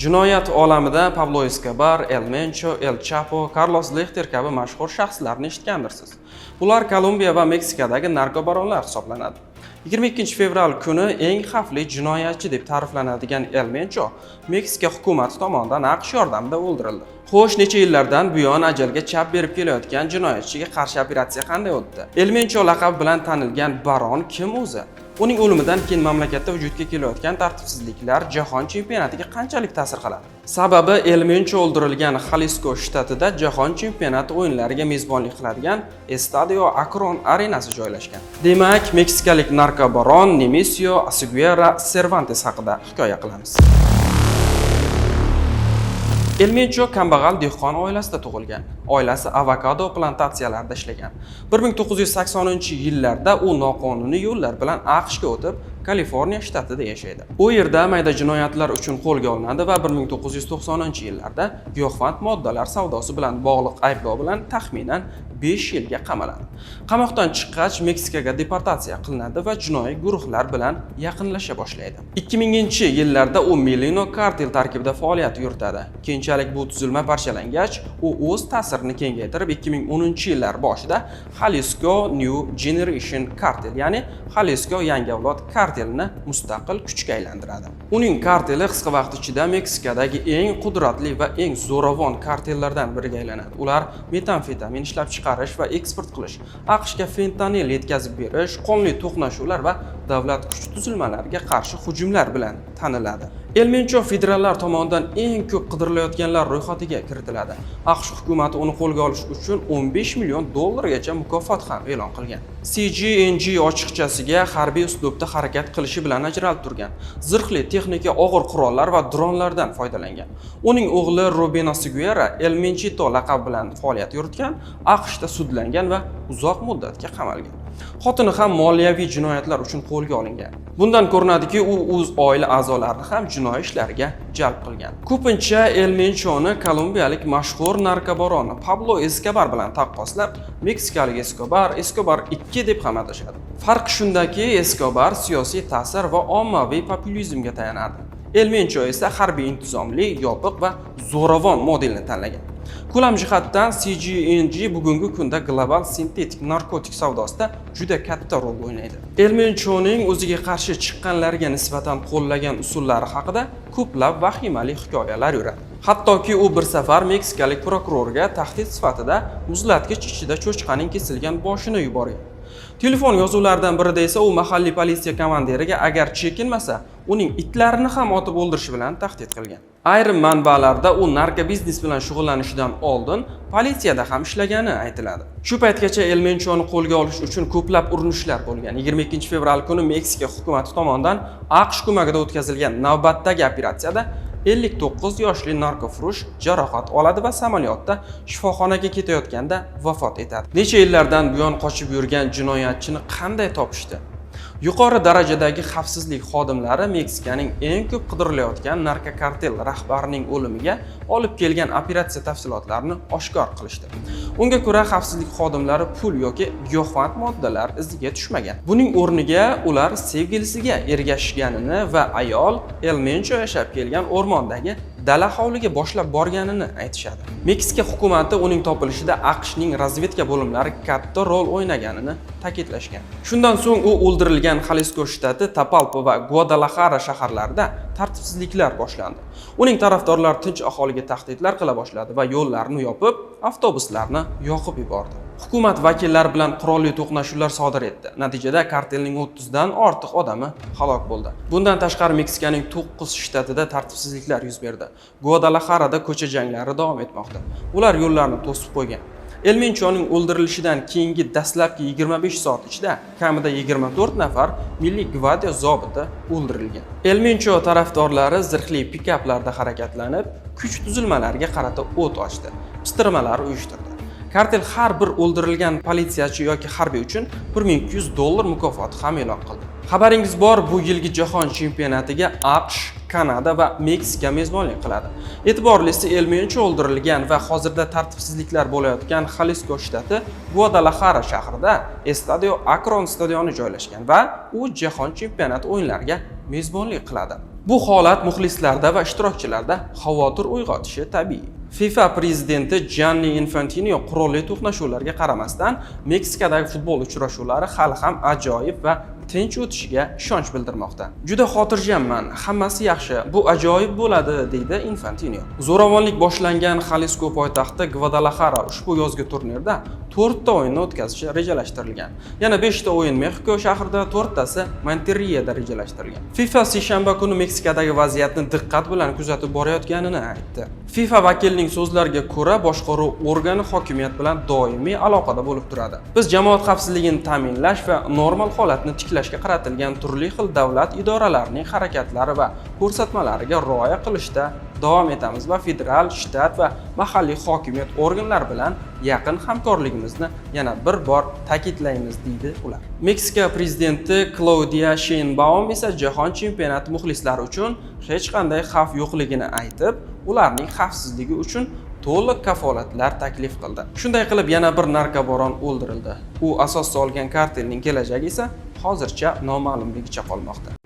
Jinoyat olamida Pablo Escobar, El Mencho, El Chapo, Carlos Lechter kabi mashhur shaxslarni eshitgandirsiz. Ular Kolumbiya va Meksikadagi narkobaronlar hisoblanadi. 22 fevral kuni eng xavfli jinoyatchi deb ta'riflanadigan El Mencho Meksika hukumati tomonidan AQSh yordamida o'ldirildi. Xo'sh, necha yillardan buyon ajalga chap berib kelayotgan jinoyatchiga qarshi operatsiya qanday o'tdi? El Mencho laqabi bilan tanilgan baron kim o'zi? Uning o'limidan keyin mamlakatda vujudga kelayotgan tartibsizliklar jahon chempionatiga qanchalik ta'sir qiladi? Sababi El Mencho o'ldirilgan Jalisco shtatida jahon chempionati o'yinlariga mezbonlik qiladigan Estadio Akron arenasi joylashgan. Demak, meksikalik narkobaron Nemesio Asiguera Cervantes haqida hikoya qilamiz. El Mencho kambag'al dehqon oilasida tug'ilgan. Oilasi avokado plantatsiyalarida ishlagan. 1980-yillarda u noqonuniy yo'llar bilan AQShga o'tib, Kaliforniya shtatida yashaydi. U yerda mayda jinoyatlar uchun qo'lga olinadi va 1990-yillarda giyohvand moddalar savdosi bilan bog'liq ayblov bilan taxminan 5 yilga qamaladi. Qamoqdan chiqqach Meksikaga deportatsiya qilinadi va jinoiy guruhlar bilan yaqinlasha boshlaydi. 2000-yillarda u Melino kartel tarkibida faoliyat yuritadi. Keyinchalik bu tuzilma parchalangach, u o'z ta'sirini kengaytirib 2010-yillar boshida Jalisco New Generation kartel, ya'ni Jalisco yangi avlod kartelini mustaqil kuchga aylantiradi. Uning karteli qisqa vaqt ichida Meksikadagi eng qudratli va eng zo'ravon kartellardan biriga aylanadi. Ular metamfetamin ishlab chiqarish va eksport qilish, AQShga fentanil yetkazib berish, qonli to'qnashuvlar va davlat kuch tuzilmalariga qarshi hujumlar bilan taniladi. El Mencho federallar tomonidan eng ko'p qidirilayotganlar ro'yxatiga kiritiladi. AQSh hukumati uni qo'lga olish uchun $15 million gacha mukofot ham e'lon qilgan. CGNG ochiqchasiga harbiy uslubda harakat qilishi bilan ajralib turgan. Zirhli texnika, og'ir qurollar va dronlardan foydalangan. Uning o'g'li Robin Asiguera El Menchito laqabi bilan faoliyat yuritgan, AQShda sudlangan va uzoq muddatga qamalgan. Xotini ham moliyaviy jinoyatlar uchun qo'lga olingan. Bundan ko'rinadiki, u o'z oila a'zolarini ham jinoiy ishlarga jalb qilgan. Ko'pincha El Menchoni kolumbiyalik mashhur narkobaroni Pablo Escobar bilan taqqoslab, meksikalik Escobar 2 deb ham atashadi. Farqi shundaki, Escobar siyosiy ta'sir va ommaviy populizmga tayanadi. El Mencho esa harbiy intizomli, yopiq va zo'ravon modelni tanlagan. Ko'lam jihatdan CGNG bugungi kunda global sintetik narkotik savdosida juda katta rol o'ynaydi. El Menchoning o'ziga qarshi chiqqanlarga nisbatan qo'llagan usullari haqida ko'plab vahimali hikoyalar yuradi. Hattoki u bir safar meksikalik prokurorga tahdid sifatida muzlatgich ichida cho'chqaning kesilgan boshini yuborgan. Telefon yozuvlaridan birida esa u mahalliy politsiya komandiriga agar chekinmasa, uning itlarini ham otib o'ldirishi bilan tahdid qilgan. Ayrim manbalarda u narkobiznes bilan shug'ullanishidan oldin politsiyada ham ishlagani aytiladi. Shu paytgacha El Menchoni qo'lga olish uchun ko'plab urinishlar bo'lgan. 22 fevral kuni Meksika hukumati tomonidan AQSh ko'magida o'tkazilgan navbatdagi operatsiyada 59 yoshli narkofurush jarohat oladi va samolyotda shifoxonaga ketayotganda vafot etadi. Necha yillardan buyon qochib yurgan jinoyatchini qanday topishdi? Yuqori darajadagi xavfsizlik xodimlari Meksikaning eng ko'p qidirilayotgan narkokartel rahbarining o'limiga olib kelgan operatsiya tafsilotlarini oshkor qilishdi. Unga ko'ra, xavfsizlik xodimlari pul yoki giyohvand moddalar iziga tushmagan. Buning o'rniga ular sevgilisiga ergashganini va ayol El Mencho yashab kelgan o'rmondagi dala hovliga boshlab borganini aytishadi. Meksika hukumati uning topilishida AQShning razvedka bo'limlari katta rol o'ynaganini ta'kidlashgan. Shundan so'ng u o'ldirilgan Jalisco shtati Tapalpa va Guadalajara shaharlarida tartibsizliklar boshlandi. Uning tarafdorlari tinch aholiga tahdidlar qila boshladi va yo'llarni yopib, avtobuslarni yoqib yubordi. Hukumat vakillari bilan qurolli to'qnashuvlar sodir etdi. Natijada kartelning 30 dan ortiq odami halok bo'ldi. Bundan tashqari Meksikaning 9 shtatida tartibsizliklar yuz berdi. Guadalajarada ko'cha janglari davom etmoqda. Ular yo'llarni to'sib qo'ygan. El Menchoning o'ldirilishidan keyingi dastlabki 25 soat ichida kamida 24 nafar Milliy gvardiya zobiti o'ldirilgan. El Mencho tarafdorlari zirhli pikaplarda harakatlanib, kuch tuzilmalariga qarata o't ochdi, pistirmalar uyushtirdi. Kartel har bir o'ldirilgan politsiyachi yoki harbiy uchun $1200 mukofot ham e'lon qildi. Xabaringiz bor, bu yilgi jahon chempionatiga AQSh, Kanada va Meksika mezbonlik qiladi. E'tiborlisi, El Mencho o'ldirilgan va hozirda tartibsizliklar bo'layotgan Jalisco shtati Guadalajara shahrida Estadio Akron stadioni joylashgan va u jahon chempionati o'yinlariga mezbonlik qiladi. Bu holat muxlislarda va ishtirokchilarda xavotir uyg'otishi tabiiy. FIFA prezidenti Gianni Infantino qurolli to'qnashuvlarga qaramasdan Meksikadagi futbol uchrashuvlari hali ham ajoyib va tinch o'tishiga ishonch bildirmoqda. Juda xotirjamman, hammasi yaxshi, bu ajoyib bo'ladi, deydi Infantino. Zo'ravonlik boshlangan Xalisko poytaxti Gvadalajara ushbu yozgi turnirda 4 ta o'yinni o'tkazishi rejalashtirilgan. Yana 5 ta o'yin Mexiko shahrida, 4 tasi Monterreyda rejalashtirilgan. FIFA seshanba kuni Meksikadagi vaziyatni diqqat bilan kuzatib borayotganini aytdi. FIFA vakilining so'zlariga ko'ra, boshqaruv organi hokimiyat bilan doimiy aloqada bo'lib turadi. Biz jamoat xavfsizligini ta'minlash va normal holatni tiklashga qaratilgan turli xil davlat idoralarining harakatlari va ko'rsatmalariga rioya qilishda davom etamiz va federal, shtat va mahalliy hokimiyat organlari bilan yaqin hamkorligimizni yana bir bor ta'kidlaymiz, deydi ular. Meksika prezidenti Claudia Sheinbaum esa jahon chempionati muxlislari uchun hech qanday xavf yo'qligini aytib, ularning xavfsizligi uchun to'liq kafolatlar taklif qildi. Shunday qilib yana bir narkobaron o'ldirildi. U asos solgan kartelning kelajagi esa hozircha noma'lumligicha qolmoqda.